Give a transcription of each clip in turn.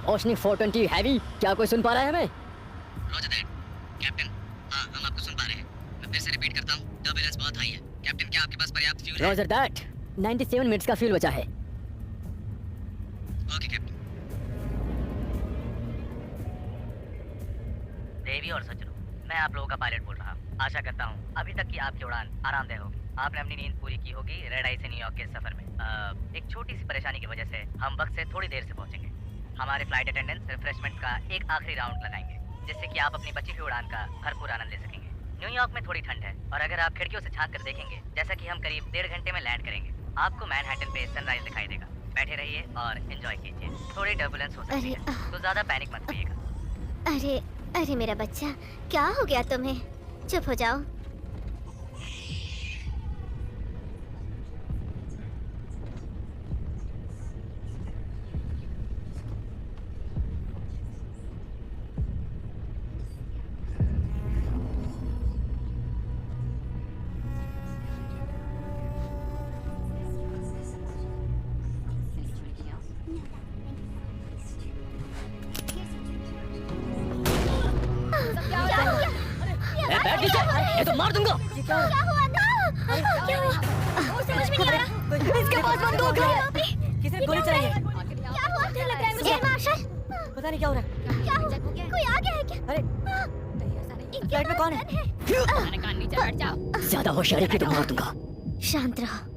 Oceanic 420 heavy, क्या कोई सुन पा रहा है हमें? Roger that captain. हाँ, हम आपको सुन पा रहे हैं। मैं फिर से रिपीट करता हूँ, टर्बुलेंस बहुत हाई है। कैप्टन, क्या आपके पास पर्याप्त फ्यूल है? रोजर दैट, 97 मिनट्स का फ्यूल बचा है। Okay captain. देवी और सज्जनों, मैं आप लोगों का पायलट बोल रहा हूँ। आशा करता हूँ अभी तक की आपकी उड़ान आरामदेह होगी। आपने अपनी नींद पूरी की होगी रेड आई से न्यूयॉर्क के सफर में। एक छोटी सी परेशानी की वजह से हम वक्त से थोड़ी देर से पहुंचेंगे। हमारे फ्लाइट अटेंडेंट्स रिफ्रेशमेंट का एक आखिरी राउंड लगाएंगे, जिससे कि आप अपनी बची हुई उड़ान का भरपूर आनंद ले सकेंगे। न्यूयॉर्क में थोड़ी ठंड है और अगर आप खिड़कियों से झांक कर देखेंगे, जैसा कि हम करीब 1.5 घंटे में लैंड करेंगे, आपको मैनहट्टन पे सनराइज दिखाई देगा। बैठे रहिए और एंजॉय कीजिए। थोड़ी टर्बुलेंस हो सकती है, तो ज्यादा पैनिक मत होइएगा। अरे अरे मेरा बच्चा, क्या हो गया तुम्हें? चुप हो जाओ। बैठ नीचे, ये तो मार दूंगा। क्या हुआ था? क्या हुआ? समझ में नहीं आ रहा। इसके पास बंदूक है। किसने गोली चलाई है? क्या हुआ? डर लग रहा है मुझे। मार्शल, पता नहीं क्या हो रहा है। क्या हुआ? कोई आ गया है क्या? अरे फ्लाइट में कौन है? नीचे बैठ जाओ। ज्यादा होशियारी की तो मार दूंगा। शांत रहो।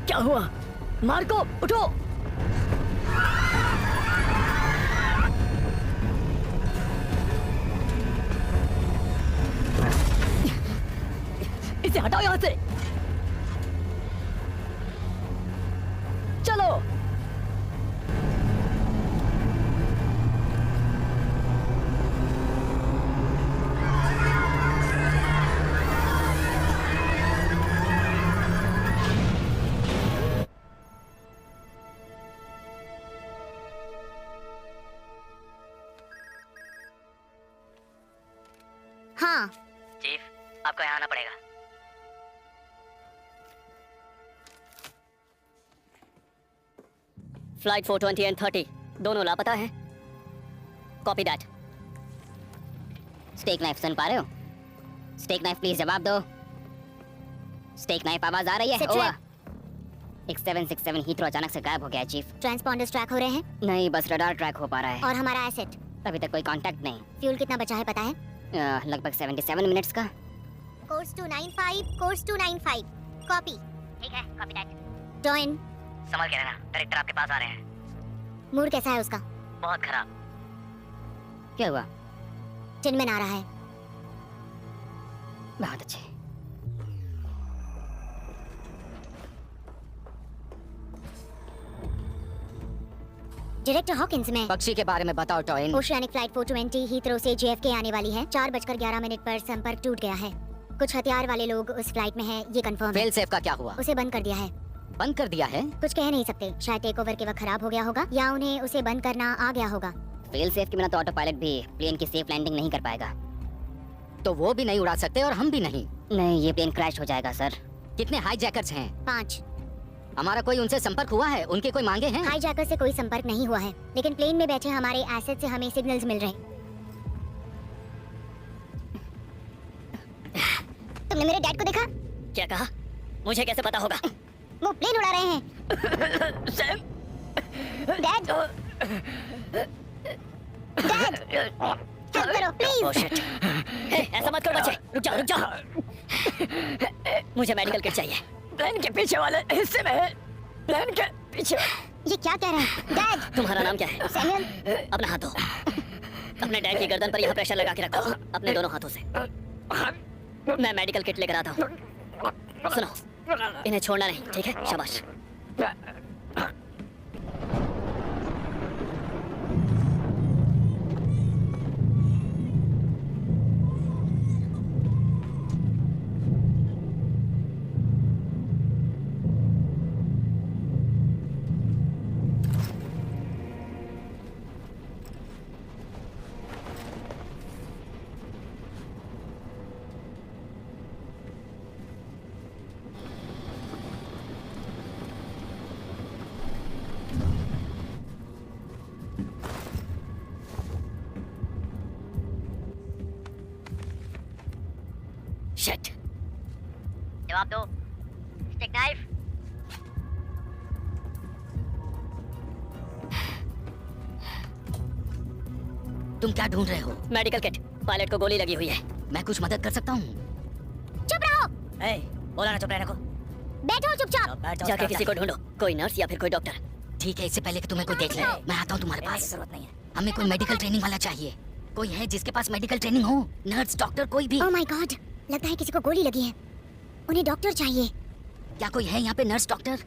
क्या हुआ? मार्को, उठो। इसे हटाओ यहाँ से। चलो। हाँ, चीफ, आपको यहाँ आना पड़ेगा। फ्लाइट 420 एंड 30 दोनों लापता हैं। Copy that. स्टेक नाइफ सुन पा रहे हो? स्टेक नाइफ प्लीज जवाब दो। स्टेक नाइफ आवाज आ रही है? ओवर। 767 हीथ्रो अचानक से गायब हो गया है चीफ। ट्रांसपॉन्डर्स ट्रैक हो रहे हैं? नहीं, बस रडार ट्रैक हो पा रहा है। और हमारा एसेट? अभी तक कोई कांटेक्ट नहीं। फ्यूल कितना बचा है पता है? लगभग 77 मिनट्स का। Course 295, course 295। कॉपी। ठीक है, कॉपी दैट। जॉइन। संभल के रहना, डायरेक्टर आपके पास आ रहे हैं। मूड कैसा है उसका? बहुत खराब। क्या हुआ? चिनमिन आ रहा है। बहुत अच्छे। डायरेक्टर हॉकिंस में पक्षी के बारे में बताओ टॉइन। ओशियानिक फ्लाइट 420 हीथ्रो से JFK आने वाली है। 4:11 पर संपर्क टूट गया है। कुछ हथियार वाले लोग उस फ्लाइट में हैं, ये कंफर्म है। फेल सेफ का क्या हुआ? उसे बंद कर दिया है। बंद कर दिया है? कुछ कह नहीं सकते, शायद टेक ओवर के वक्त खराब हो गया होगा या उन्हें उसे बंद करना आ गया होगा। फेल सेफ के बिना तो ऑटो पायलट भी प्लेन की सेफ लैंडिंग नहीं कर पाएगा। तो वो भी नहीं उड़ा सकते और हम भी नहीं। नहीं, ये प्लेन क्रैश हो जाएगा सर। कितने हाईजैकर्स हैं? 5। हमारा कोई उनसे संपर्क हुआ है? उनके कोई मांगे हैं? हाईजैकर से कोई संपर्क नहीं हुआ है, लेकिन प्लेन में बैठे हमारे एसेट से हमें सिग्नल्स मिल रहे हैं। तुमने मेरे डैड को देखा? क्या कहा? मुझे कैसे पता होगा? वो प्लेन उड़ा रहे हैं। सैम! डैड! डैड! हेल्प करो प्लीज। Oh shit! ऐसा मत करो बच्चे, रुक जाओ रुक जाओ। मुझे मेडिकल किट चाहिए। प्लेन के पीछे वाले हिस्से में है। प्लेन के पीछे। ये क्या कह रहे हैं? डैड! तुम्हारा नाम क्या है? सैमुअल। अपना हाथ धो। अपने डैड की गर्दन पर यहाँ प्रेशर लगा के रखो, अपने दोनों हाथों से। मैं मेडिकल किट लेकर आता हूँ। सुनो, इन्हें छोड़ना नहीं, ठीक है? शाबाश। शिट। जवाब दो। Stick knife. तुम क्या ढूंढ रहे हो? Medical kit. पायलट को गोली लगी हुई है। मैं कुछ मदद कर सकता हूँ? चुप रहो, ए, बोला ना चुप रहने को। बैठो चुपचाप। बैठ जाओ, जाके उसका किसी को ढूंढो, कोई नर्स या फिर कोई डॉक्टर। ठीक है, इससे पहले कि तुम्हें कोई देख ले, मैं आता हूँ तुम्हारे कहने की पास। जरूरत नहीं है। हमें कोई मेडिकल ट्रेनिंग वाला चाहिए। कोई है जिसके पास मेडिकल ट्रेनिंग हो? नर्स, डॉक्टर, कोई भी। ओह माय गॉड, लगता है किसी को गोली लगी है। उन्हें डॉक्टर चाहिए। क्या कोई है यहाँ पे नर्स, डॉक्टर?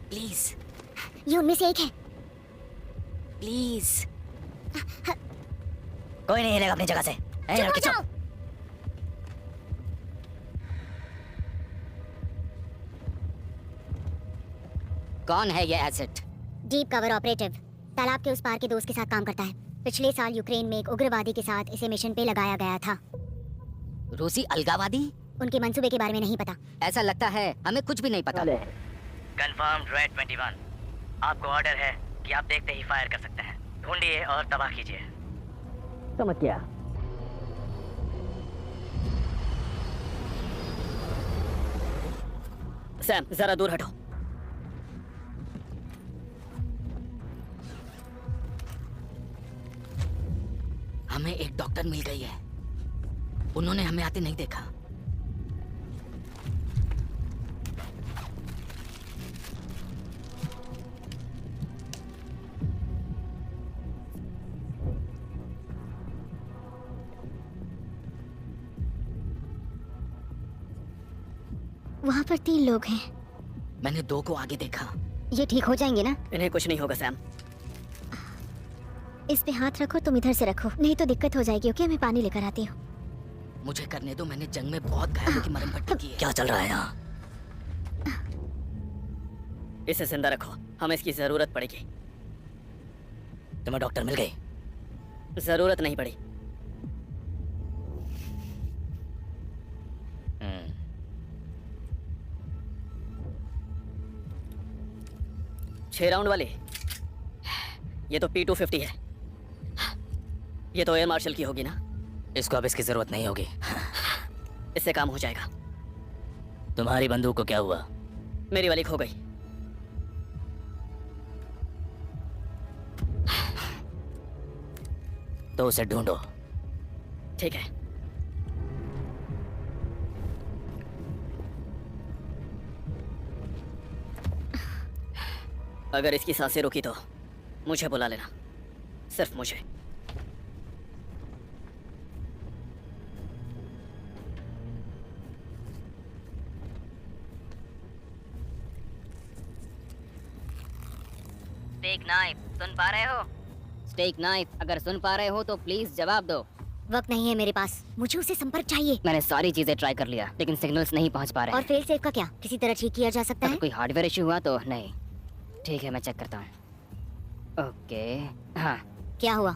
प्लीज ये उनमें से एक है। प्लीज। कोई नहीं हिलेगा अपनी जगह से। ए, चुप हो लड़की जाओ। चुप। कौन है ये एसेट? डीप कवर ऑपरेटिव, तालाब के उस पार के दोस्त के साथ काम करता है। पिछले साल यूक्रेन में एक उग्रवादी के साथ इसे मिशन पे लगाया गया था। रूसी अलगावादी? उनके मंसूबे के बारे में नहीं पता। ऐसा लगता है हमें कुछ भी नहीं पता। Confirmed red 21। आपको ऑर्डर है कि आप देखते ही फायर कर सकते हैं। ढूंढिए और तबाह कीजिए। समझ गया। सैम, जरा दूर हटो। हमें एक डॉक्टर मिल गई है। उन्होंने हमें आते नहीं देखा। वहाँ पर 3 लोग हैं। मैंने 2 को आगे देखा। ये ठीक हो जाएंगे ना? इन्हें कुछ नहीं होगा सैम। इस पे हाथ रखो, तुम इधर से रखो, नहीं तो दिक्कत हो जाएगी। ओके, मैं पानी लेकर आती हूँ। मुझे करने दो, मैंने जंग में बहुत घायलों की मरहम पट्टी की है। क्या चल रहा है यहाँ? इसे जिंदा रखो, हमें इसकी जरूरत पड़ेगी। तुम्हें डॉक्टर मिल गई? जरूरत नहीं पड़ी। 6 राउंड वाली। ये तो P250 है। ये तो एयर मार्शल की होगी ना? इसको अब इसकी जरूरत नहीं होगी। इससे काम हो जाएगा। तुम्हारी बंदूक को क्या हुआ? मेरी वाली खो गई। तो उसे ढूंढो। ठीक है। अगर इसकी सांसें रुकी तो मुझे बुला लेना, सिर्फ मुझे। स्टेक नाइफ, सुन पा रहे हो? स्टेक नाइफ, अगर सुन पा रहे हो तो प्लीज जवाब दो। वक्त नहीं है मेरे पास, मुझे उसे संपर्क चाहिए। मैंने सारी चीजें ट्राई कर लिया, लेकिन सिग्नल्स नहीं पहुंच पा रहे और हैं। फेल सेफ का क्या? किसी तरह ठीक किया जा सकता अगर है? कोई हार्डवेयर इशू हुआ तो नहीं। ठीक है, मैं चेक करता हूँ। ओके, हाँ। क्या हुआ?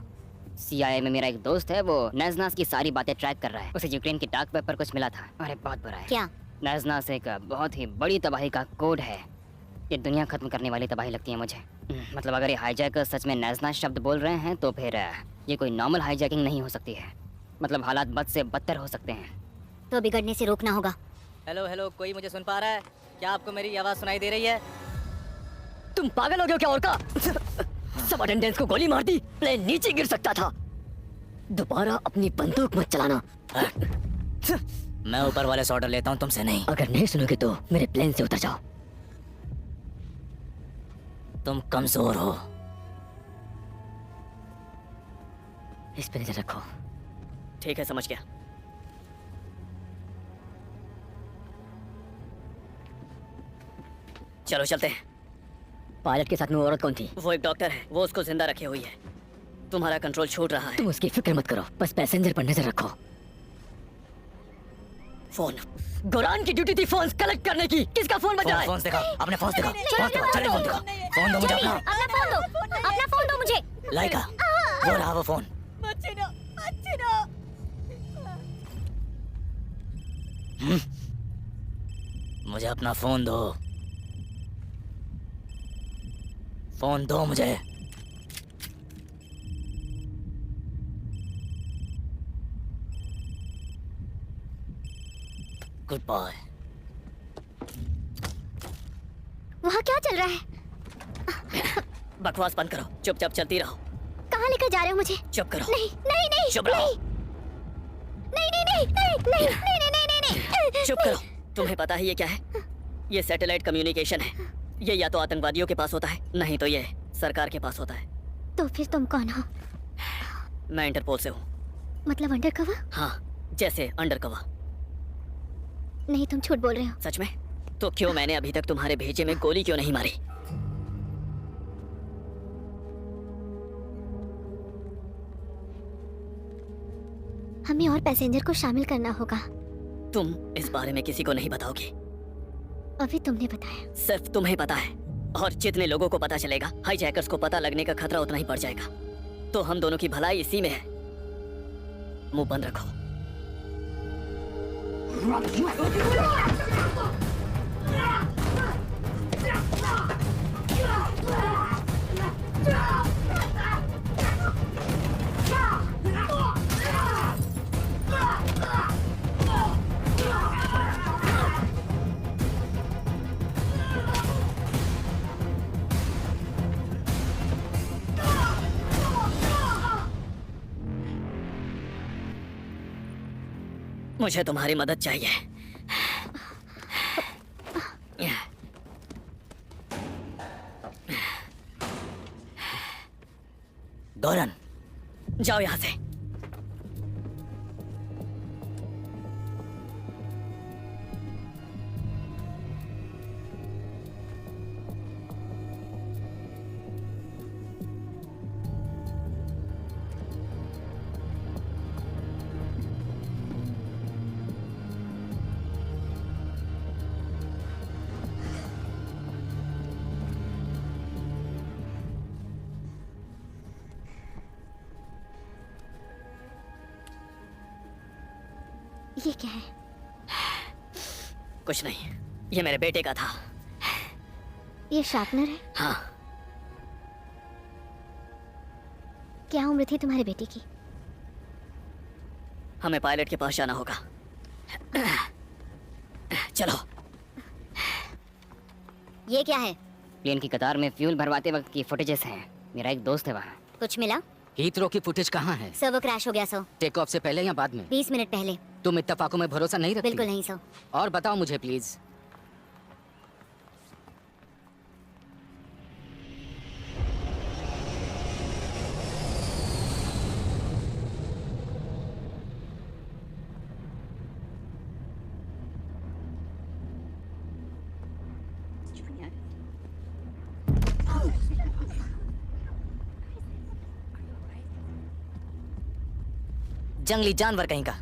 CIA में मेरा एक दोस्त है, वो नजनास की सारी बातें ट्रैक कर रहा है। उसे यूक्रेन की डार्क वेब पर कुछ मिला था। अरे बहुत बुरा है। क्या? नजनास एक बहुत ही बड़ी तबाही का कोड है। ये दुनिया खत्म करने वाली तबाही लगती है मुझे। मतलब अगर ये हाईजैकर सच में नजनास शब्द बोल रहे हैं तो फिर ये कोई नॉर्मल हाईजैकिंग नहीं हो सकती है। मतलब हालात बद से बदतर हो सकते हैं। तो बिगड़ने से रोकना होगा। हेलो हेलो, कोई मुझे सुन पा रहा है? क्या आपको मेरी आवाज सुनाई दे रही है? तुम पागल हो गए क्या? और का सब अटेंडेंस को गोली मार दी, प्लेन नीचे गिर सकता था। दोबारा अपनी बंदूक मत चलाना। मैं ऊपर वाले से ऑर्डर लेता हूँ, तुमसे नहीं। अगर नहीं सुनोगे तो मेरे प्लेन से उतर जाओ। तुम कमजोर हो। इस पे नजर रखो। ठीक है, समझ गया। चलो चलते हैं। पायलट के साथ में औरत कौन थी? वो एक डॉक्टर है, वो उसको जिंदा रखे हुई है। तुम्हारा कंट्रोल छूट रहा है। तुम उसकी फिक्र मत करो, बस पैसेंजर पर नजर रखो। फोन, गोरान की ड्यूटी थी फोन कलेक्ट करने की। किसका फोन बजा है? फोन दिखा, अपने फोन दिखा। चलिए फोन दिखा। फोन दो मुझे अपना। अपना फोन दो, अपना फोन दो मुझे। लाइका, वो रहा वो फोन। मुझे अपना फोन दो। फोन दो मुझे। Good boy. वहाँ क्या चल रहा है? बकवास बंद करो, चुपचाप चलती रहो। कहाँ लेकर जा रहे हो मुझे? चुप करो। नहीं नहीं नहीं चुप रहो। नहीं नहीं नहीं नहीं नहीं नहीं नहीं नहीं नहीं। चुप करो। तुम्हें पता है ये क्या है? ये सैटेलाइट कम्युनिकेशन है। ये या तो आतंकवादियों के पास होता है, नहीं तो ये सरकार के पास होता है। तो फिर तुम कौन हो? मैं इंटरपोल से हूँ। मतलब अंडरकवर? हाँ, जैसे अंडरकवर। नहीं, तुम झूठ बोल रहे हो। सच में? तो क्यों मैंने अभी तक तुम्हारे भेजे में गोली क्यों नहीं मारी? हमें और पैसेंजर को शामिल करना होगा। तुम इस बारे में किसी को नहीं बताओगी? अभी तुमने बताया। सिर्फ तुम्हें पता है, और जितने लोगों को पता चलेगा, हाईजैकर्स को पता लगने का खतरा उतना ही बढ़ जाएगा। तो हम दोनों की भलाई इसी में है। मुंह बंद रखो। मुझे तुम्हारी मदद चाहिए। गौरन, जाओ यहां से। ये क्या है? कुछ नहीं, ये मेरे बेटे का था। ये शार्पनर है? हाँ। क्या उम्र थी तुम्हारे बेटे की? हमें पायलट के पास जाना होगा। चलो। ये क्या है? प्लेन की कतार में फ्यूल भरवाते वक्त की फुटेजेस हैं। मेरा एक दोस्त है वहाँ। कुछ मिला? हीथ्रो की फुटेज कहाँ है? सर वो क्रैश हो गया सर। टेक ऑफ से पहले या बाद में? 20 मिनट पहले। तुम इत्तेफाकों में भरोसा नहीं रखती? बिल्कुल नहीं सर। और बताओ मुझे प्लीज। जंगली जानवर कहीं का।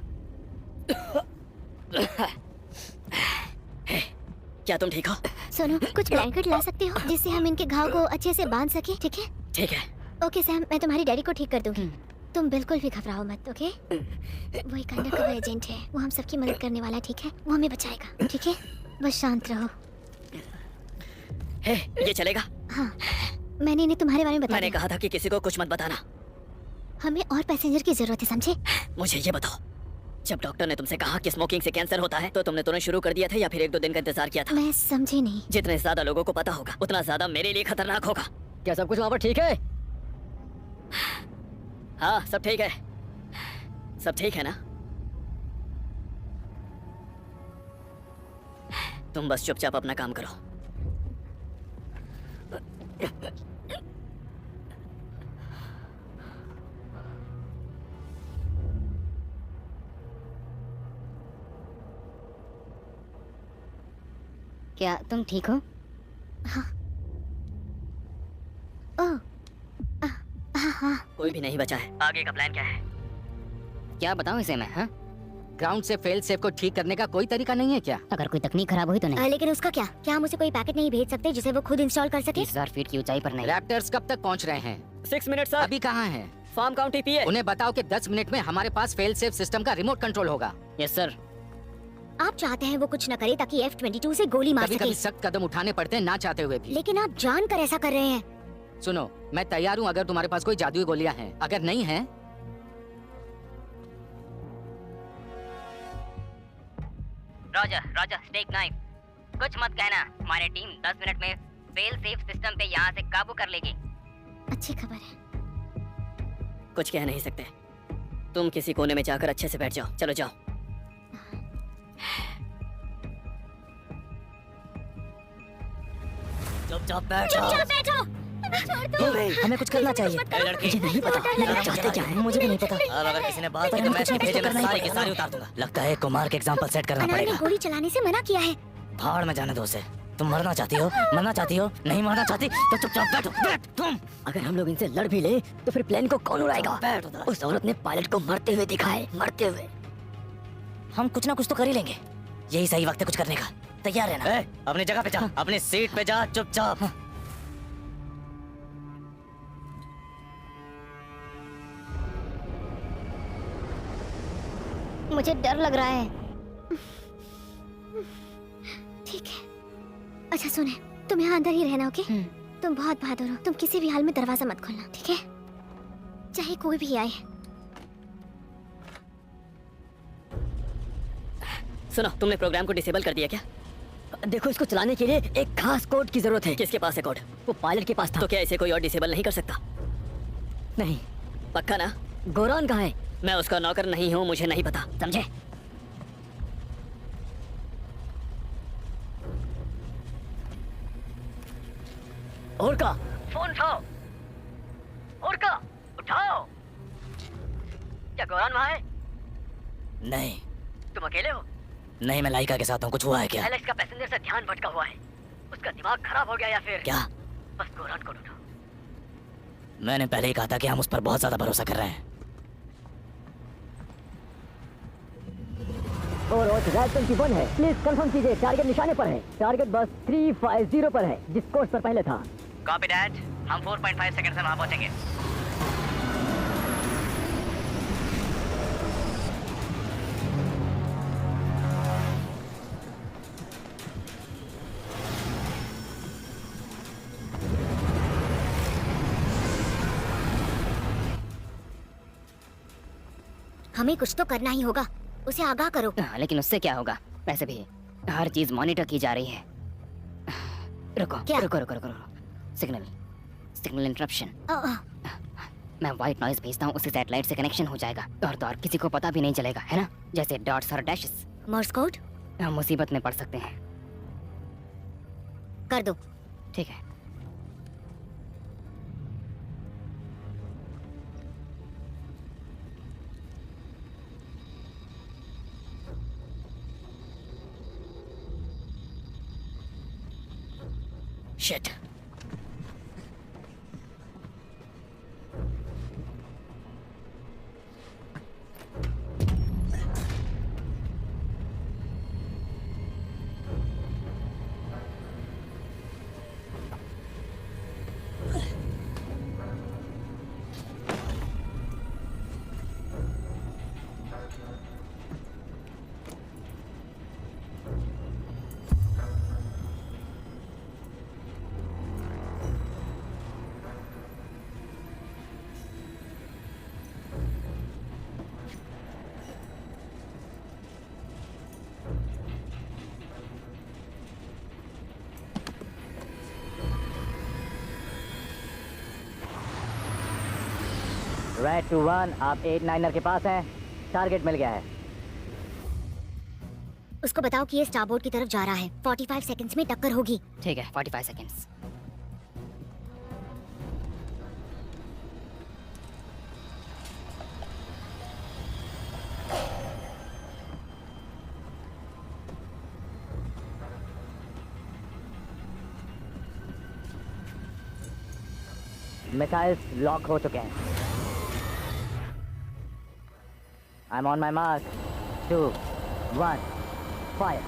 क्या तुम ठीक हो? सुनो, कुछ ब्लैंकेट ला सकते हो जिससे हम इनके घाव को अच्छे से बांध सके? ठीक है? ठीक है। ओके सैम, मैं तुम्हारी डैडी को ठीक कर दूंगी। तुम बिल्कुल भी घबराओ मत, ओके? वो एक अंडरकवर एजेंट है, वो हम सबकी मदद करने वाला है, ठीक है? वो हमें बचाएगा, ठीक है? बस शांत रहो। हे, ये चलेगा? हाँ, मैंने इन्हें तुम्हारे बारे में बताया। मैंने कहा था कि किसी को कुछ मत बताना। हमें और पैसेंजर की जरूरत है, समझे? मुझे ये बताओ, जब डॉक्टर ने तुमसे कहा कि स्मोकिंग से कैंसर होता है, तो तुमने तुरंत शुरू कर दिया था या फिर 1-2 दिन का इंतजार किया था? मैं समझी नहीं। जितने ज्यादा लोगों को पता होगा, उतना ज्यादा मेरे लिए खतरनाक होगा। क्या सब कुछ वहाँ पर ठीक है? हाँ, सब ठीक है। सब ठीक है ना? तुम बस चुपचाप अपना काम करो। क्या तुम ठीक हो? ओह, हाँ। कोई भी नहीं बचा है। आगे का प्लान क्या है? क्या बताऊं इसे मैं? हाँ, ग्राउंड से फेल सेफ को ठीक करने का कोई तरीका नहीं है क्या? अगर कोई तकनीक खराब हुई तो नहीं। लेकिन उसका क्या? क्या हम उसे कोई पैकेट नहीं भेज सकते जिसे वो खुद इंस्टॉल कर सके? 30,000 फीट की ऊंचाई पर नहीं। रैप्टर्स कब तक पहुंच रहे हैं? 6 मिनट सर। अभी कहाँ हैं? फार्म काउंटी पीए। उन्हें बताओ कि 10 मिनट में हमारे पास फेल सेफ सिस्टम का रिमोट कंट्रोल होगा। Yes sir. आप चाहते हैं वो कुछ न करे ताकि F-22 से गोली मार कभी सके। कभी सख्त कदम उठाने पड़ते हैं ना चाहते हुए भी। लेकिन आप जानकर ऐसा कर रहे हैं। सुनो, मैं तैयार हूँ अगर तुम्हारे पास कोई जादुई गोलियां हैं। अगर नहीं है रॉजर रॉजर स्टेक नाइफ। कुछ मत कहना, हमारी टीम 10 मिनट में फेल सेफ सिस्टम पे यहाँ से काबू कर लेगी। अच्छी खबर है। कुछ कह नहीं सकते। तुम किसी कोने में जाकर अच्छे से बैठ जाओ। चलो जाओ। चुपचाप बैठ जाओ। बैठो। हमें कुछ करना चाहिए। मुझे नहीं पता ये लोग चाहते क्या है। मुझे भी नहीं पता। अब अगर किसी ने बात की तो मैं इसमें भेजे मैं सारी की सारी उतार दूंगा। लगता है कुमार के एग्जाम्पल सेट करना अनार ने पड़ेगा। गोली चलाने से मना किया है। भाड़ में जाने दो उसे। तुम मरना चाहती हो? मरना चाहती हो? नहीं मरना चाहती तो चुपचाप बैठो। बैठ तुम। अगर हम लोग इनसे लड़ भी ले तो फिर प्लेन को कौन उड़ाएगा? उस औरत ने पायलट को मरते हुए दिखाए, मरते हुए। हम कुछ ना कुछ तो कर ही लेंगे। यही सही वक्त है कुछ करने का। तैयार रहना। अपनी जगह पे जा, अपनी सीट पे जा चुपचाप। मुझे डर लग रहा है। ठीक है। अच्छा सुने, तुम यहाँ अंदर ही रहना, ओके? तुम बहुत बहादुर हो। तुम किसी भी हाल में दरवाजा मत खोलना, ठीक है? चाहे कोई भी आए। सुनो, तुमने प्रोग्राम को डिसेबल कर दिया क्या? देखो, इसको चलाने के लिए एक खास कोड की जरूरत है। किसके पास है कोड? वो पायलट के पास था। तो क्या इसे कोई और डिसेबल नहीं कर सकता? नहीं। पक्का ना? गोरान कहाँ है? मैं उसका नौकर नहीं हूँ, मुझे नहीं पता, समझे? और का फोन उठाओ। और का उठाओ। क्या गौरान वहाँ है? नहीं। तुम अकेले हो? नहीं, मैं लाइका के साथ हूँ। कुछ हुआ है क्या? एलेक्स का पैसेंजर से ध्यान भटका हुआ है। उसका दिमाग खराब हो गया या फिर क्या? बस गौरान को ढूंढो। मैंने पहले ही कहा था कि हम उस पर बहुत ज्यादा भरोसा कर रहे हैं। और राइट 21 है। प्लीज कंफर्म कीजिए, टारगेट निशाने पर है। टारगेट बस 350 पर है, जिस कोर्स पर पहले था। Copy that. हम 4.5 सेकंड में वहाँ पहुँचेंगे। हमें कुछ तो करना ही होगा। उसे आगाह करो। लेकिन उससे क्या होगा? वैसे भी हर चीज मॉनिटर की जा रही है। रुको क्या? रुको रुको रुको, रुको। Signal interruption. मैं व्हाइट नॉइज भेजता हूँ, उससे सैटेलाइट से कनेक्शन हो जाएगा और किसी को पता भी नहीं चलेगा, है ना? जैसे डॉट्स और डैशेस। मोर्स कोड हम मुसीबत में पड़ सकते हैं। कर दो। ठीक है। शिट। राइट 21, आप 89er के पास हैं। टारगेट मिल गया है। उसको बताओ कि ये स्टारबोर्ड की तरफ जा रहा है। 45 सेकंड्स में टक्कर होगी। ठीक है, 45 सेकेंड्स। मिसाइल्स लॉक हो चुके हैं। I am on my mark. 2, 1, fire.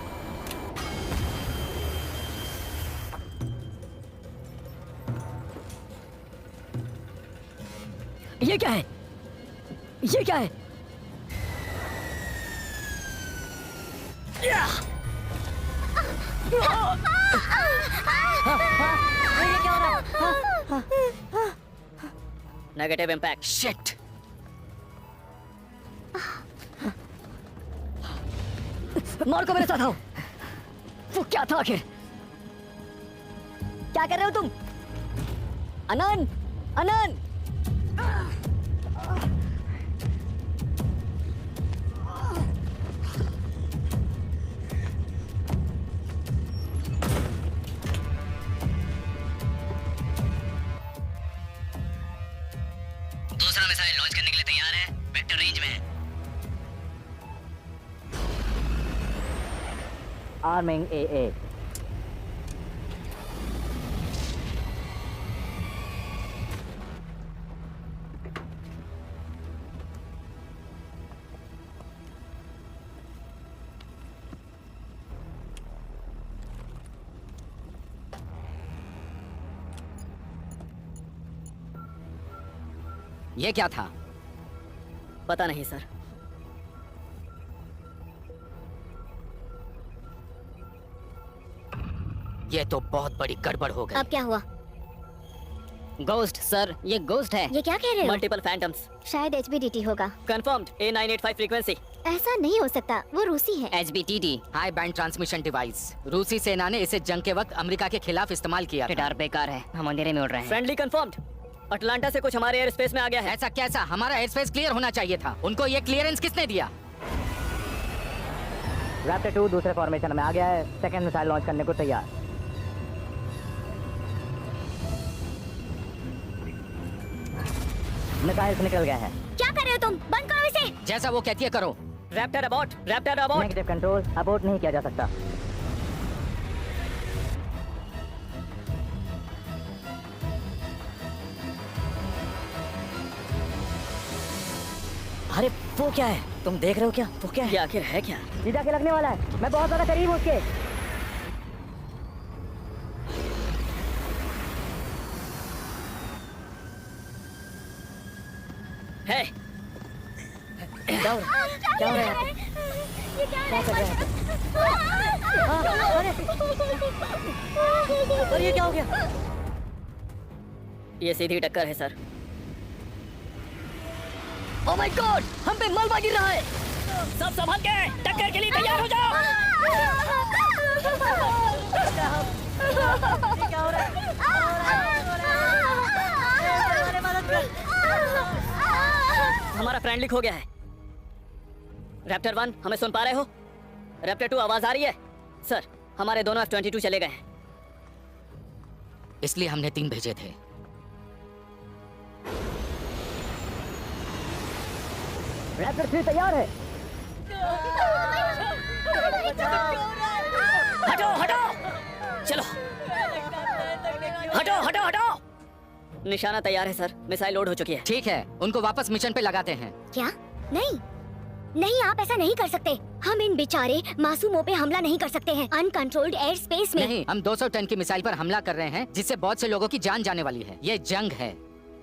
ये क्या है? ये क्या है? Negative impact. शिट। मार्को मेरे साथ आओ। वो क्या था आखिर? क्या कर रहे हो तुम? अनन, अनन! दूसरा मिसाइल लॉन्च करने के लिए तैयार है, वेक्टर रेंज में है। Arming AA। ये क्या था? पता नहीं सर। ये तो बहुत बड़ी गड़बड़ हो गई। अब क्या हुआ? गोस्ट सर, ये गोस्ट है। ये क्या कह रहे हो? Multiple phantoms. शायद HBDT होगा। Confirmed A985 frequency. ऐसा नहीं हो सकता, वो रूसी है। HBTT। High band transmission device. रूसी सेना ने इसे जंग के वक्त अमेरिका के खिलाफ इस्तेमाल किया था। रडार बेकार है, हम अंधेरे में उड़ रहे हैं। Friendly confirmed. अटलांटा से कुछ हमारे एयर स्पेस में आ गया है। ऐसा कैसा? हमारा एयर स्पेस क्लियर होना चाहिए था। उनको ये क्लियरेंस किसने दिया? रैप्टर 2 दूसरे फॉर्मेशन में आ गया है, सेकंड मिसाइल लॉन्च करने को तैयार। मिसाइल्स निकल गए हैं। क्या कर रहे हो तुम? बंद करो इसे। जैसा वो कहती है करो। Raptor abort, raptor abort. Negative control, abort नहीं किया जा सकता। अरे वो क्या है? तुम देख रहे हो क्या? वो क्या है? ये आखिर है क्या? जीजा के लगने वाला है, मैं बहुत ज्यादा करीब हूँ उसके। है। क्या हो रहा है? क्या हो रहा है? क्या कर रहे हैं? अरे ये क्या हो गया? ये सीधी टक्कर है सर। ओह माय गॉड, हम पे मलबा गिर रहा है। सब संभल के, टक्कर के लिए तैयार हो जाओ। क्या हो रहा है? हमारा फ्रेंड लीक हो गया है। रैप्टर 1, हमें सुन पा रहे हो? रैप्टर 2, आवाज आ रही है? सर, हमारे दोनों F-22 चले गए हैं। इसलिए हमने 3 भेजे थे। रैप्टर 3 तैयार है। हटो हटो, चलो हटो हटो हटो। निशाना तैयार है सर, मिसाइल लोड हो चुकी है। ठीक है, उनको वापस मिशन पे लगाते हैं। क्या? नहीं नहीं, आप ऐसा नहीं कर सकते। हम इन बेचारे मासूमों पे हमला नहीं कर सकते हैं अनकंट्रोल्ड एयर स्पेस में। नहीं, हम 200 टन की मिसाइल पर हमला कर रहे हैं, जिससे बहुत से लोगों की जान जाने वाली है। ये जंग है,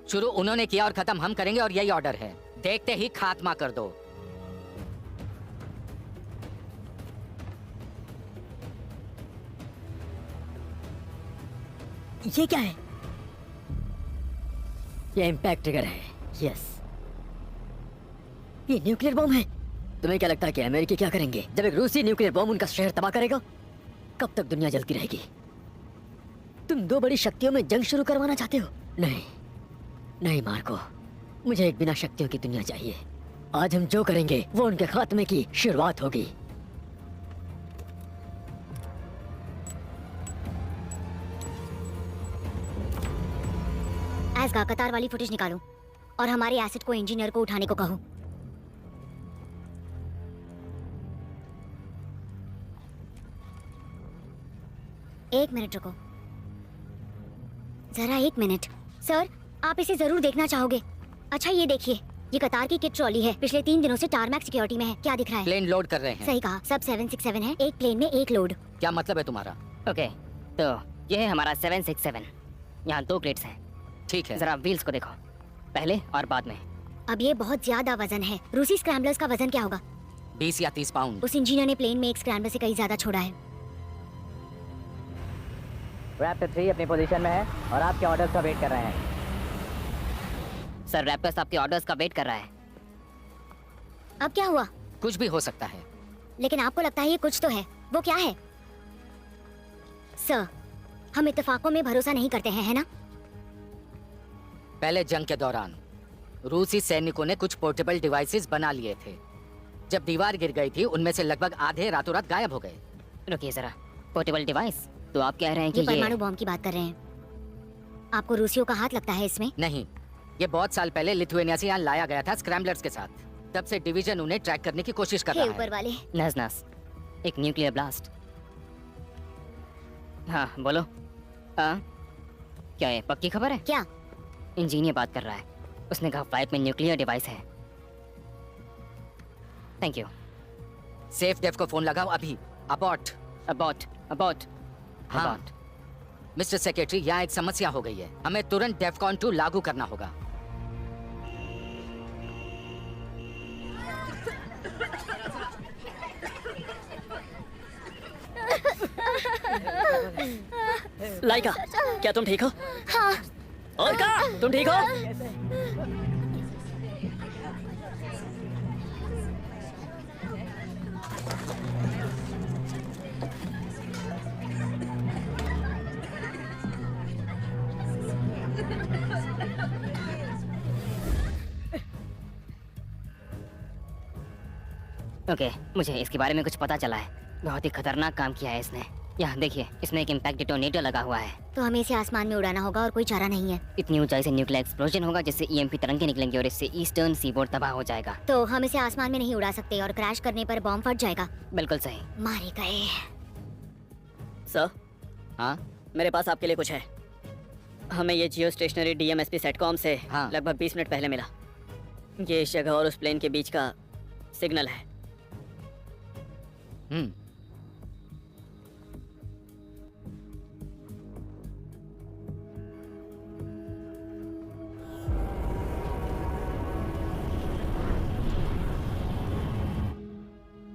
शुरू उन्होंने किया और खत्म हम करेंगे, और यही ऑर्डर है। देखते ही खात्मा कर दो। ये क्या है? ये इम्पैक्ट ट्रिगर है। यस, ये न्यूक्लियर बम है। तुम्हें क्या लगता है कि अमेरिकी क्या करेंगे जब एक रूसी न्यूक्लियर बम उनका शहर तबाह करेगा? कब तक दुनिया जलती रहेगी? तुम दो बड़ी शक्तियों में जंग शुरू करवाना चाहते हो? नहीं नहीं मार्को, मुझे एक बिना शक्तियों की दुनिया चाहिए। आज हम जो करेंगे वो उनके खात्मे की शुरुआत होगी। एस्गा, कतार वाली फुटेज निकालो और हमारे एसिड को इंजीनियर को उठाने को कहो। एक मिनट रुको, जरा 1 मिनट। सर, आप इसे जरूर देखना चाहोगे। अच्छा ये देखिए, ये कतार की किट ट्रॉली है, पिछले 3 दिनों से टारमैक सिक्योरिटी में है। क्या दिख रहा है? प्लेन लोड कर रहे हैं। सही कहा, सब 767 है, एक प्लेन में 1 लोड। क्या मतलब है तुम्हारा? ओके, तो ये है हमारा 767। यहाँ 2 क्रेट्स हैं। ठीक है, जरा व्हील्स को देखो, पहले और बाद में। अब ये बहुत ज्यादा वजन है। रूसी स्क्रैम्बलर्स का वजन क्या होगा? 20 या 30 पाउंड। उस इंजीनियर ने प्लेन में एक स्क्रैम्बलर से कहीं ज्यादा छोड़ा है। रैप्टर 3 अपनी पोजीशन में है और आपके ऑर्डर्स का वेट कर रहे हैं। सर, रैप्टर्स आपके ऑर्डर्स का वेट कर रहा है। अब क्या हुआ? कुछ भी हो सकता है। लेकिन आपको लगता है ये कुछ तो है। वो क्या है? सर, हम इत्तेफाकों में भरोसा नहीं करते हैं, है ना? पहले जंग के दौरान रूसी सैनिकों ने कुछ पोर्टेबल डिवाइसेस बना लिए थे। जब दीवार गिर गई थी, उनमें से लगभग आधे रातों रात गायब हो गए। रुकिए जरा, पोर्टेबल डिवाइस? तो आप कह रहे हैं कि ये ये परमाणु बॉम्ब की बात कर रहे हैं। आपको रूसियों का हाथ लगता है इसमें? नहीं, ये बहुत साल पहले लिथुआनिया से यहाँ लाया गया था स्क्रैम्बलर्स के साथ। तब से डिवीजन उन्हें ट्रैक करने की कोशिश कर हे रहा ऊपर है। वाले। नस एक न्यूक्लियर ब्लास्ट। हाँ बोलो। हाँ, क्या है, पक्की खबर है? क्या? इंजीनियर बात कर रहा है। उसने कहा फ्लाइट में न्यूक्लियर डिवाइस है। Thank you. सेफ डेफ को फोन लगाओ अभी। अबॉट। अबॉट। हाँ मिस्टर सेक्रेटरी, यहाँ एक समस्या हो गई है। हमें तुरंत डेफकॉन 2 लागू करना होगा। लाइका, क्या तुम ठीक हो? हाँ। और का, तुम ठीक हो? ओके, मुझे इसके बारे में कुछ पता चला है। बहुत ही खतरनाक काम किया है इसने। यहाँ देखिए, इसमें एक इम्पैक्ट डिटोनेटर लगा हुआ है। तो हमें इसे आसमान में उड़ाना होगा और कोई चारा नहीं है। इतनी ऊंचाई से न्यूक्लियर एक्सप्लोजन होगा जिससे ईएमपी तरंगे निकलेंगी और इससे ईस्टर्न सीबोर्ड तबाह हो जाएगा। तो हम इसे आसमान में नहीं उड़ा सकते और क्रैश करने पर बॉम्ब फट जाएगा। बिल्कुल सही। मारे गए। सर, हाँ मेरे पास आपके लिए कुछ है। हमें ये जियो स्टेशनरी DMSP सेटकॉम से हाँ। लगभग 20 मिनट पहले मिला। ये इस जगह और उस प्लेन के बीच का सिग्नल है।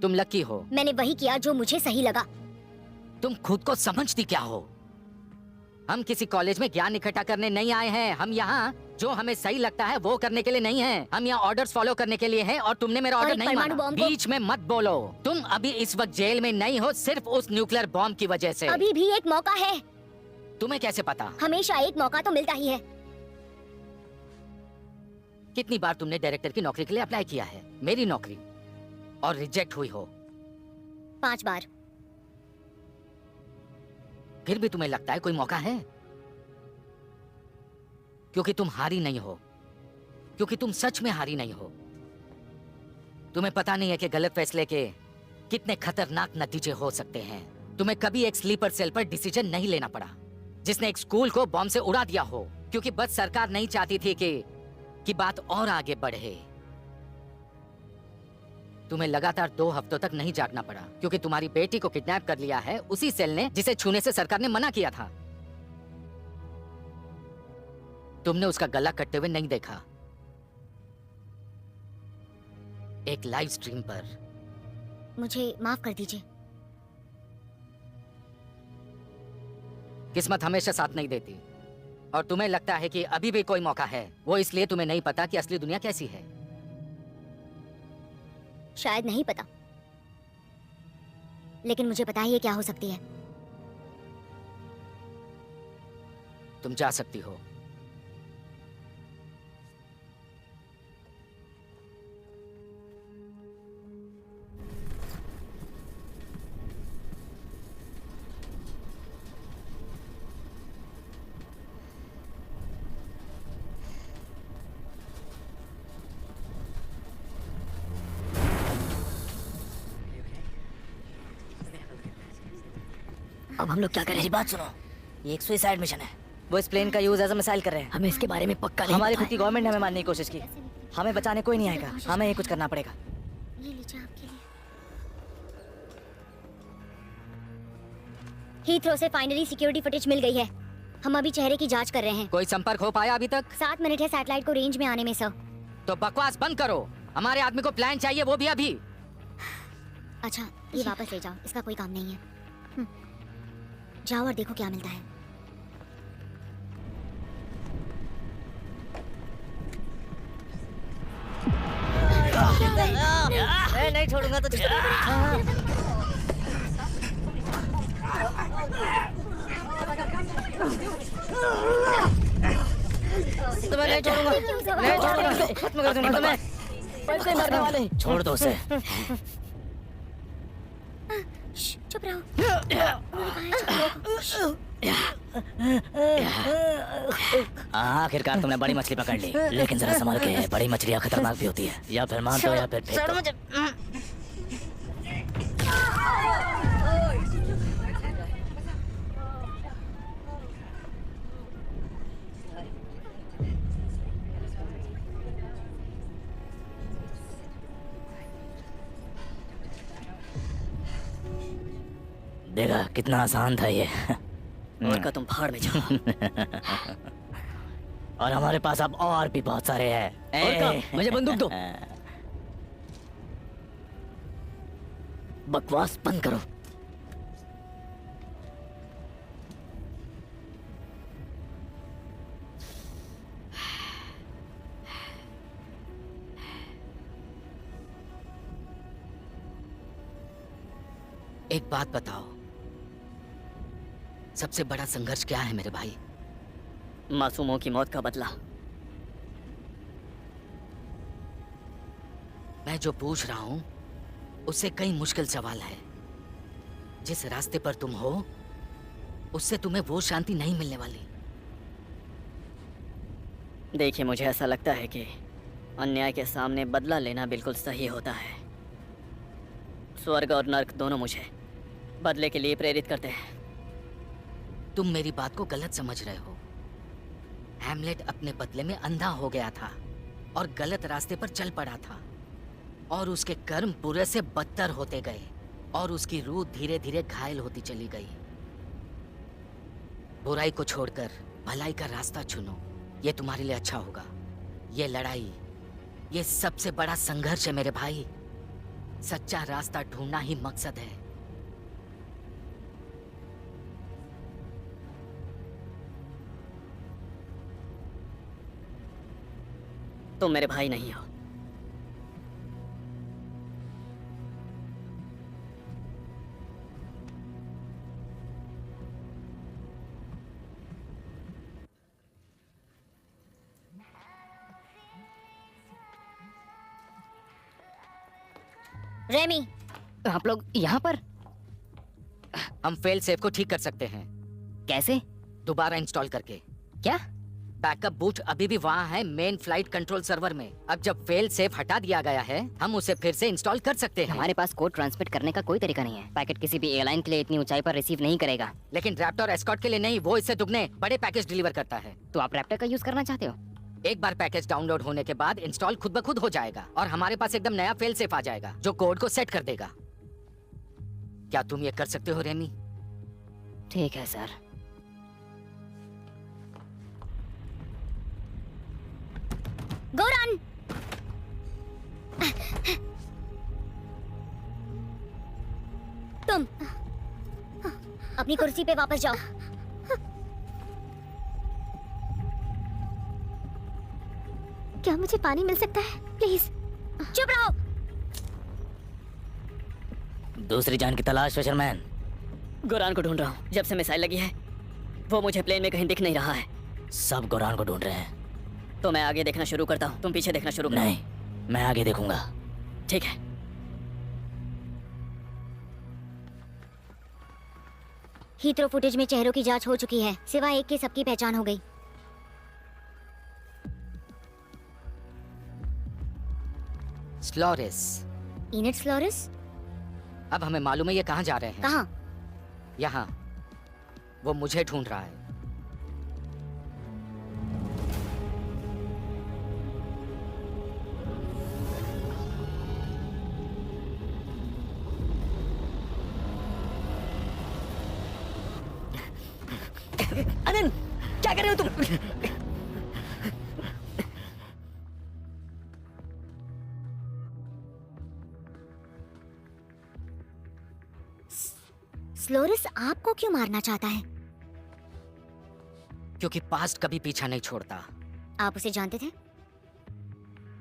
तुम लकी हो। मैंने वही किया जो मुझे सही लगा। तुम खुद को समझती क्या हो? हम किसी कॉलेज में ज्ञान इकट्ठा करने नहीं आए हैं। हम यहाँ जो हमें सही लगता है वो करने के लिए नहीं हैं। हम यहाँ ऑर्डर्स फॉलो करने के लिए हैं और तुमने मेरा और ऑर्डर एक नहीं परमाणु माना। बॉम्ब को- बीच में मत बोलो। तुम अभी इस वक्त जेल में नहीं हो, सिर्फ उस न्यूक्लियर बॉम्ब की वजह से। अभी भी एक मौका है। तुम्हें कैसे पता? हमेशा एक मौका तो मिलता ही है। कितनी बार तुमने डायरेक्टर की नौकरी के लिए अप्लाई किया है, मेरी नौकरी, और रिजेक्ट हुई हो? 5 बार। फिर भी तुम्हें लगता है कोई मौका है? क्योंकि तुम हारी नहीं हो, क्योंकि तुम सच में हारी नहीं हो। तुम्हें पता नहीं है कि गलत फैसले के कितने खतरनाक नतीजे हो सकते हैं। तुम्हें कभी एक स्लीपर सेल पर डिसीजन नहीं लेना पड़ा जिसने एक स्कूल को बॉम्ब से उड़ा दिया हो, क्योंकि बस सरकार नहीं चाहती थी कि बात और आगे बढ़े। तुम्हें लगातार 2 हफ्तों तक नहीं जागना पड़ा क्योंकि तुम्हारी बेटी को किडनैप कर लिया है उसी सेल ने जिसे छूने से सरकार ने मना किया था। तुमने उसका गला कटते हुए नहीं देखा। एक लाइव स्ट्रीम पर। मुझे माफ कर दीजिए। किस्मत हमेशा साथ नहीं देती और तुम्हें लगता है कि अभी भी कोई मौका है। वो इसलिए तुम्हें नहीं पता कि असली दुनिया कैसी है। शायद नहीं पता, लेकिन मुझे पता है ये क्या हो सकती है। तुम जा सकती हो। अब हम लोग क्या करें? मेरी बात सुनो, ये एक सुसाइड मिशन है। वो इस प्लेन का यूज एज अ मिसाइल कर रहे हैं। हमें इसके बारे में पक्का नहीं हमारी पता खुद की गवर्नमेंट ने हमें मारने की कोशिश की। हमें बचाने कोई नहीं आएगा, हमें ही कुछ करना पड़ेगा। ये लीजिए आपके लिए। हीथ्रो से फाइनली सिक्योरिटी फुटेज मिल गई है। हम अभी चेहरे की जांच कर रहे हैं। कोई संपर्क हो पाया अभी तक? 7 मिनट है सैटेलाइट को रेंज में आने में सर। तो बकवास बंद करो। हमारे आदमी को प्लान चाहिए, वो भी अभी। अच्छा, ये वापस ले जाओ, इसका कोई काम नहीं है। जाओ और देखो क्या मिलता है। नहीं नहीं छोड़ूंगा तुझे। तुम्हें नहीं छोड़ूंगा, नहीं छोड़ूंगा, खत्म कर दूंगा तुम्हें। पैसे मारने वाले। छोड़ दो उसे। चुप रहो। आखिरकार तुमने बड़ी मछली पकड़ ली, लेकिन जरा संभल के, बड़ी मछलियाँ खतरनाक भी होती है। या फिर मान दो या फिर फेंक छोड़ दो। मुझे। देखा कितना आसान था ये। और का तुम भाड़ में जाओ। और हमारे पास अब और भी बहुत सारे हैं। और का, मुझे बंदूक दो। बकवास बंद करो। एक बात बताओ, सबसे बड़ा संघर्ष क्या है मेरे भाई? मासूमों की मौत का बदला। मैं जो पूछ रहा हूं उससे कई मुश्किल सवाल है। जिस रास्ते पर तुम हो उससे तुम्हें वो शांति नहीं मिलने वाली। देखिए, मुझे ऐसा लगता है कि अन्याय के सामने बदला लेना बिल्कुल सही होता है। स्वर्ग और नर्क दोनों मुझे बदले के लिए प्रेरित करते हैं। तुम मेरी बात को गलत समझ रहे हो। हैमलेट अपने बदले में अंधा हो गया था और गलत रास्ते पर चल पड़ा था, और उसके कर्म बुरे से बदतर होते गए और उसकी रूह धीरे धीरे घायल होती चली गई। बुराई को छोड़कर भलाई का रास्ता चुनो, ये तुम्हारे लिए अच्छा होगा। ये लड़ाई, ये सबसे बड़ा संघर्ष है मेरे भाई। सच्चा रास्ता ढूंढना ही मकसद है। तुम मेरे भाई नहीं हो। रेमी, आप लोग यहाँ पर हम फेल सेफ को ठीक कर सकते हैं, कैसे? दोबारा इंस्टॉल करके। क्या? बैकअप बूट अभी भी वहाँ है मेन फ्लाइट कंट्रोल सर्वर में। अब जब फेल सेफ हटा दिया गया है, हम उसे फिर से इंस्टॉल कर सकते हैं। हमारे पास कोड ट्रांसमिट करने का कोई तरीका नहीं है। पैकेट किसी भी एयरलाइन के लिए इतनी ऊंचाई पर रिसीव नहीं करेगा। लेकिन रैप्टर एस्कॉर्ट के लिए नहीं, वो इससे दुगने बड़े पैकेज डिलीवर करता है। तो आप रैप्टर का यूज करना चाहते हो? एक बार पैकेज डाउनलोड होने के बाद इंस्टॉल खुद ब खुद हो जाएगा और हमारे पास एकदम नया फेल सेफ आ जाएगा जो कोड को सेट कर देगा। क्या तुम ये कर सकते हो रेमी? ठीक है सर। गोरान, तुम अपनी कुर्सी पे वापस जाओ। क्या मुझे पानी मिल सकता है प्लीज? चुप रहो। दूसरी जान की तलाश फिशरमैन। गोरान को ढूंढ रहा हूँ। जब से मिसाइल लगी है वो मुझे प्लेन में कहीं दिख नहीं रहा है। सब गोरान को ढूंढ रहे हैं। तो मैं आगे देखना शुरू करता हूँ, तुम पीछे देखना शुरू करो। नहीं, मैं आगे देखूंगा। ठीक है। हीथ्रो फुटेज में चेहरों की जांच हो चुकी है, सिवाय एक के सबकी पहचान हो गई। स्लोरिस। इनेट स्लोरिस? अब हमें मालूम है ये कहाँ जा रहे हैं। कहाँ? यहाँ। वो मुझे ढूंढ रहा है। अनंत, क्या कर रहे हो तुम? स्लोरिस आपको क्यों मारना चाहता है? क्योंकि पास्ट कभी पीछा नहीं छोड़ता। आप उसे जानते थे?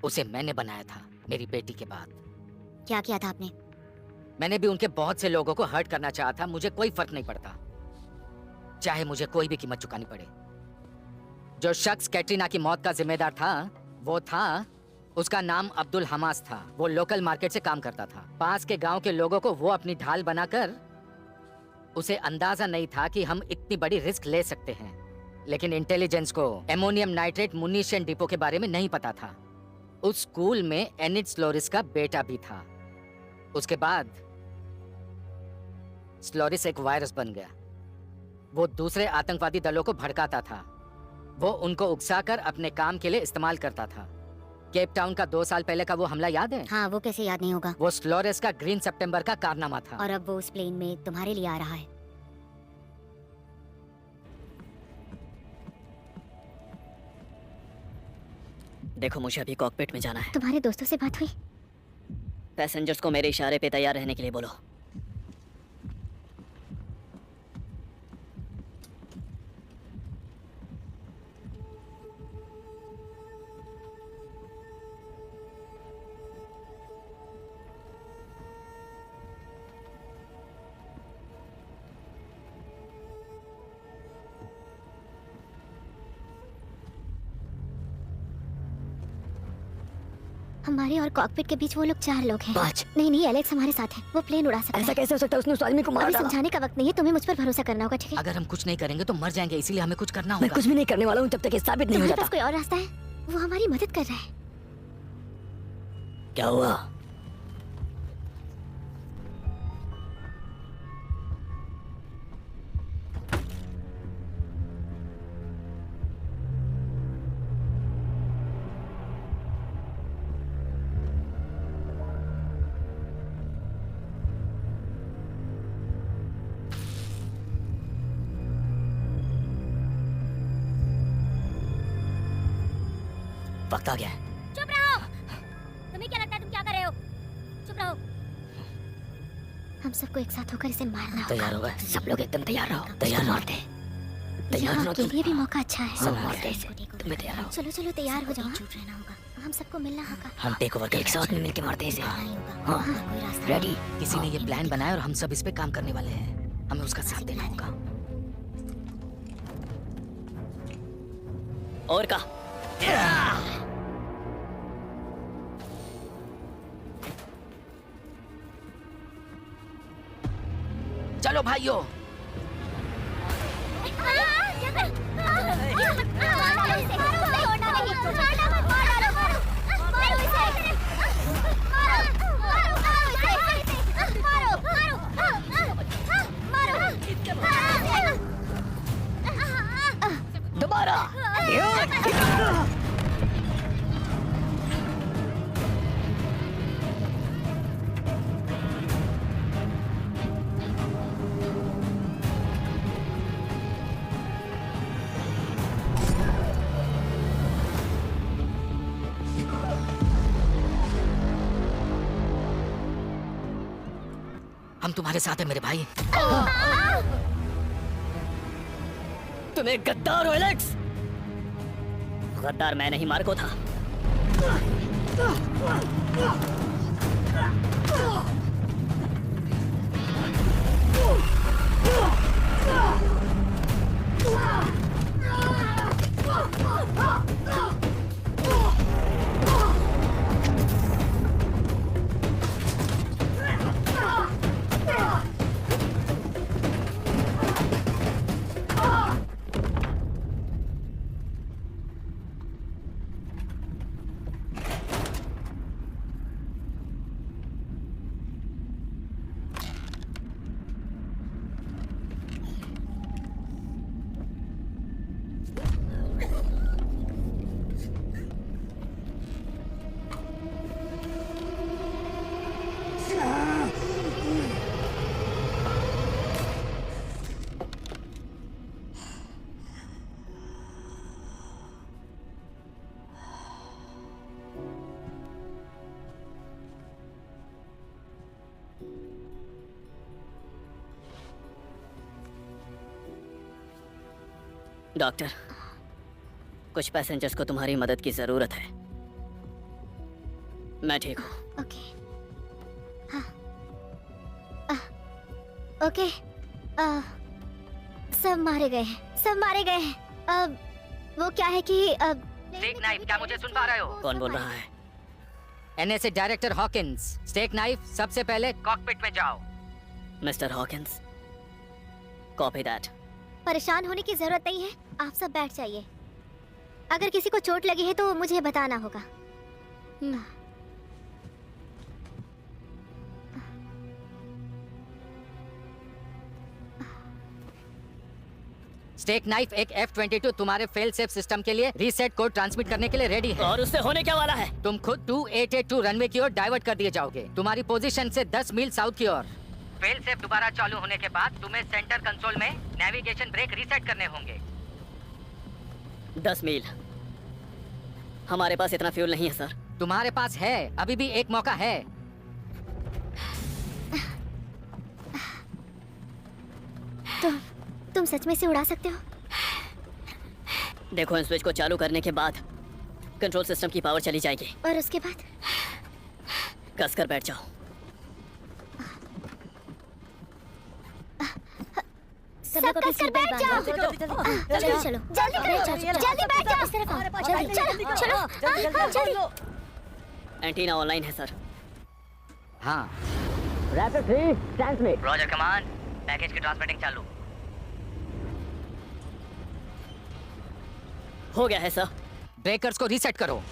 उसे मैंने बनाया था मेरी बेटी के बाद। क्या किया था आपने? मैंने भी उनके बहुत से लोगों को हर्ट करना चाहा था, मुझे कोई फर्क नहीं पड़ता, चाहे मुझे कोई भी कीमत चुकानी पड़े। जो शख्स कैटरीना की मौत का जिम्मेदार था, वो था, उसका नाम अब्दुल हमास था। वो लोकल मार्केट से काम करता था। पास के गांव के लोगों को वो अपनी ढाल बनाकर, उसे अंदाजा नहीं था कि हम इतनी बड़ी रिस्क ले सकते हैं। लेकिन इंटेलिजेंस को एमोनियम नाइट्रेट मुनीशन डिपो के बारे में नहीं पता था। उस स्कूल में एनिड स्लोरिस का बेटा भी था। उसके बाद स्लोरिस एक वायरस बन गया। वो दूसरे आतंकवादी दलों को भड़काता था। वो उनको उकसाकर अपने काम के लिए इस्तेमाल करता था। केप टाउन का 2 साल पहले का वो हमला याद है? हाँ, वो कैसे याद नहीं होगा। वो स्लोरेस का ग्रीन सितंबर का कारनामा था। और अब वो उस प्लेन में तुम्हारे लिए आ रहा है। देखो, मुझे अभी कॉकपिट में जाना है। तुम्हारे दोस्तों से बात हुई? पैसेंजर्स को मेरे इशारे पे तैयार रहने के लिए बोलो। हमारे और कॉकपिट के बीच वो लोग 4 लोग हैं। 5? नहीं, एलेक्स हमारे साथ है। वो प्लेन उड़ा सकता ऐसा है। कैसे हो सकता है? उसने उस आदमी को मार अभी डाला। समझाने का वक्त नहीं है, तुम्हें मुझ पर भरोसा करना होगा, ठीक है? अगर हम कुछ नहीं करेंगे तो मर जाएंगे, इसीलिए हमें कुछ करना मैं होगा। कुछ भी नहीं करने वाला हूँ जब तक ये साबित नहीं हो तुम्हारे जाता। पास कोई और रास्ता है? वो हमारी मदद कर रहा है। क्या हुआ? वक्त आ गया है। चुप रहो। तुम्हें क्या लगता है तुम क्या कर रहे हो? चुप रहो। हम सबको एक साथ होकर इसे मारना होगा। तैयार हो गए? सब लोग एकदम तैयार रहो। तैयार मारते। तैयार यहाँ रहो के तुम। लिए भी मौका अच्छा है। सब मारते हैं। तुम्हें तैयार रहो। चलो चलो, तैयार हो जाओ। चुप रहना होगा। हम सबको मिलना होगा। हम टेक ओवर एक साथ में मिलके मारते हैं इसे। हाँ, कोई रास्ता रेडी? किसी ने ये प्लान बनाया और हम सब इस पे काम करने वाले हैं। हमें उसका साथ देना होगा। और का चलो भाइयों, दोबारा। हम तुम्हारे साथ हैं मेरे भाई। तुम एक गद्दार हो एलेक्स। गद्दार मैं नहीं, मार्को था। डॉक्टर, कुछ पैसेंजर्स को तुम्हारी मदद की जरूरत है। मैं ठीक हूँ। ओके। ओके सब मारे गए हैं, सब मारे गए हैं। अब वो क्या है कि स्टेक नाइफ, क्या मुझे सुन पा रहे हो? कौन बोल रहा है? NSA director Hawkins, steak knife सबसे पहले कॉकपिट में जाओ। Mister Hawkins, copy that. परेशान होने की जरूरत नहीं है, आप सब बैठ जाइए। अगर किसी को चोट लगी है तो मुझे बताना होगा। स्टेक नाइफ एक F-22 तुम्हारे फेल सेफ सिस्टम के लिए रीसेट कोड ट्रांसमिट करने के लिए रेडी है। और उससे होने क्या वाला है? तुम खुद 2882 रनवे की ओर डाइवर्ट कर दिए जाओगे, तुम्हारी पोजीशन से 10 मील साउथ की ओर। फेल सेफ दोबारा चालू होने के बाद तुम्हें सेंटर कंसोल में नेविगेशन ब्रेक रीसेट करने होंगे। 10 मील। हमारे पास इतना फ्यूल नहीं है सर। तुम्हारे पास है, अभी भी एक मौका है। तुम सच में से उड़ा सकते हो? देखो, इन स्विच को चालू करने के बाद कंट्रोल सिस्टम की पावर चली जाएगी। और उसके बाद? कसकर बैठ जाओ। सब कसकर बैठ जाओ। जल्दी चलो, जल्दी बैठ जाओ, जल्दी बैठ जाओ। इस तरफ आओ, जल्दी चलो, चलो, जल्दी। एंटीना ऑनलाइन है सर। हाँ, rapid 3 transmit. Roger command, package की ट्रांसमिटिंग चालू। हो गया है सर। ब्रेकर्स को रीसेट करो।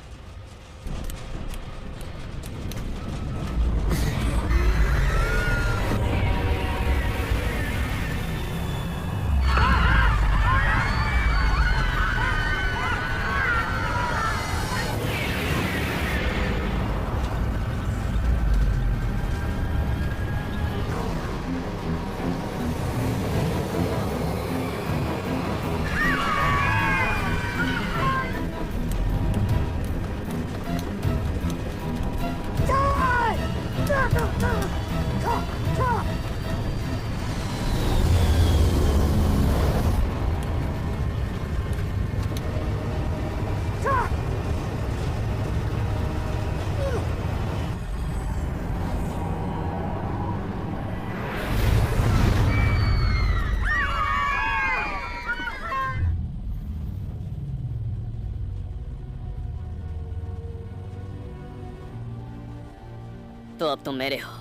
तो अब तुम मेरे हो।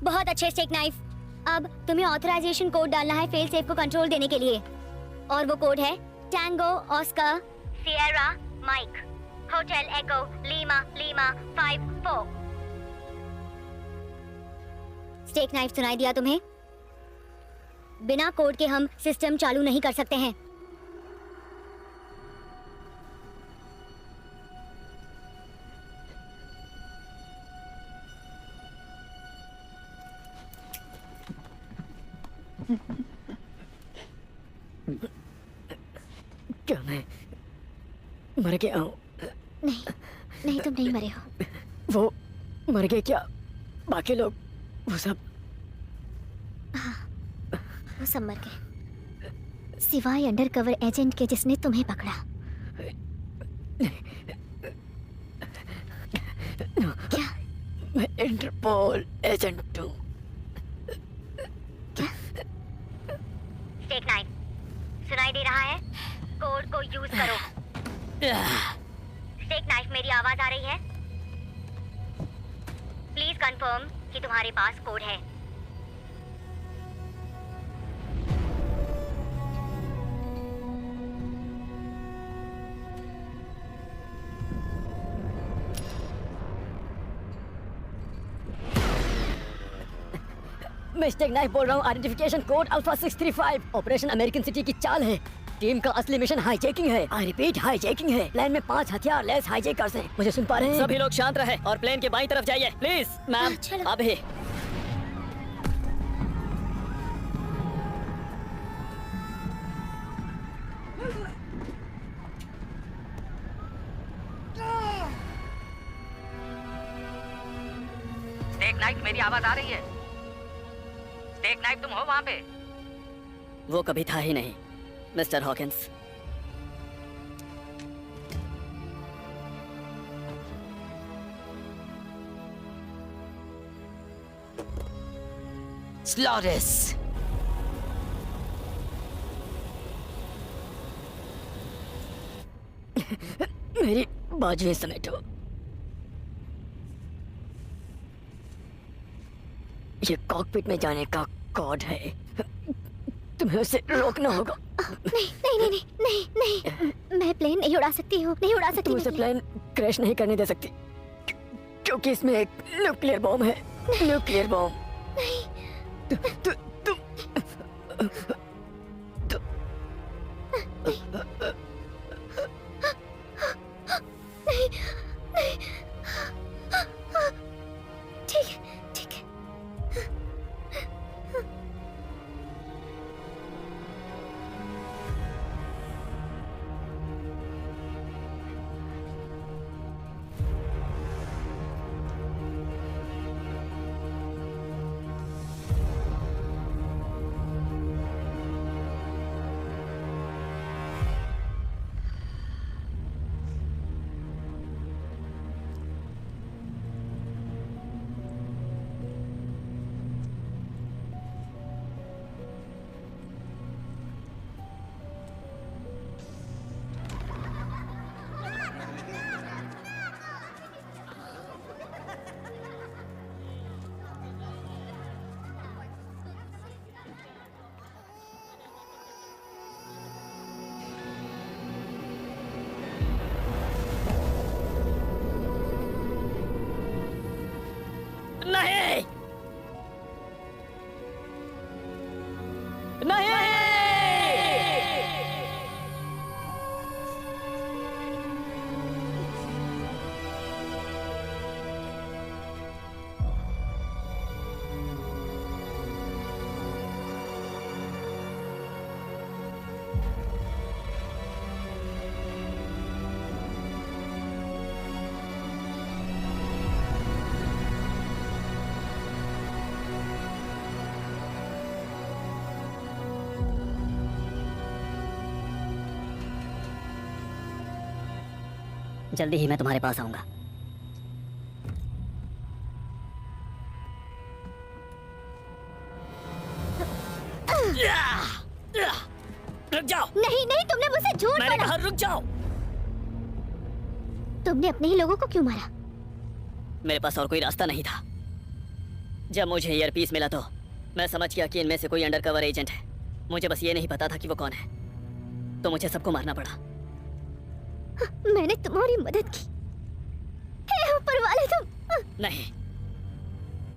बहुत अच्छे स्टेक नाइफ। अब तुम्हें ऑथराइजेशन कोड डालना है फेल सेफ को कंट्रोल देने के लिए, और वो कोड है tango oscar sierra mike hotel echo lima lima 54। Steak knife सुनाई दिया तुम्हें? बिना कोड के हम सिस्टम चालू नहीं कर सकते हैं। क्या मैं मर गया हूँ? नहीं, नहीं तुम नहीं मरे हो। वो मर गए क्या? बाकी लोग वो सब? वो सब मर गए, सिवाय अंडरकवर एजेंट के जिसने तुम्हें पकड़ा। क्या? मैं इंटरपोल एजेंट हूँ। स्टेक नाइफ सुनाई दे रहा है? कोड को यूज करो। स्टेक नाइफ मेरी आवाज आ रही है? प्लीज कंफर्म कि तुम्हारे पास कोड है। मैं स्टेक नाइफ बोल रहा हूँ। Identification code alpha 635। Operation American city की चाल है। टीम का असली मिशन हाईजैकिंग है। आई रिपीट, हाईजैकिंग है। प्लेन में 5 हथियार लेस हाईजैकर्स हैं। मुझे सुन पा रहे हैं? सभी लोग शांत रहे और प्लेन के बाईं तरफ जाइए प्लीज। मैम चलो। अभी स्टेक नाइफ मेरी आवाज आ रही है? स्टेक नाइफ तुम हो वहाँ पे? वो कभी था ही नहीं मिस्टर हॉकिंस। स्लॉरेस। मेरी बाजुएं समेटो। ये कॉकपिट में जाने का कोड है, तुम्हें उसे रोकना होगा। नहीं नहीं नहीं नहीं नहीं नहीं, मैं प्लेन नहीं उड़ा सकती हूँ, नहीं उड़ा सकती। तुम उसे नहीं। प्लेन क्रैश नहीं करने दे सकती क्योंकि इसमें एक न्यूक्लियर बॉम्ब है। Nuclear bomb. नहीं नहीं नहीं, ठीक है ठीक है। नहीं नहीं। जल्दी ही मैं तुम्हारे पास आऊंगा। रुक जाओ। नहीं नहीं, तुमने मुझसे झूठ मैंने बोला। कहा रुक जाओ। तुमने अपने ही लोगों को क्यों मारा? मेरे पास और कोई रास्ता नहीं था। जब मुझे ईयरपीस मिला तो मैं समझ गया कि इनमें से कोई अंडरकवर एजेंट है। मुझे बस ये नहीं पता था कि वो कौन है, तो मुझे सबको मारना पड़ा। मैंने तुम्हारी मदद की। हे ऊपर वाले, तुम नहीं,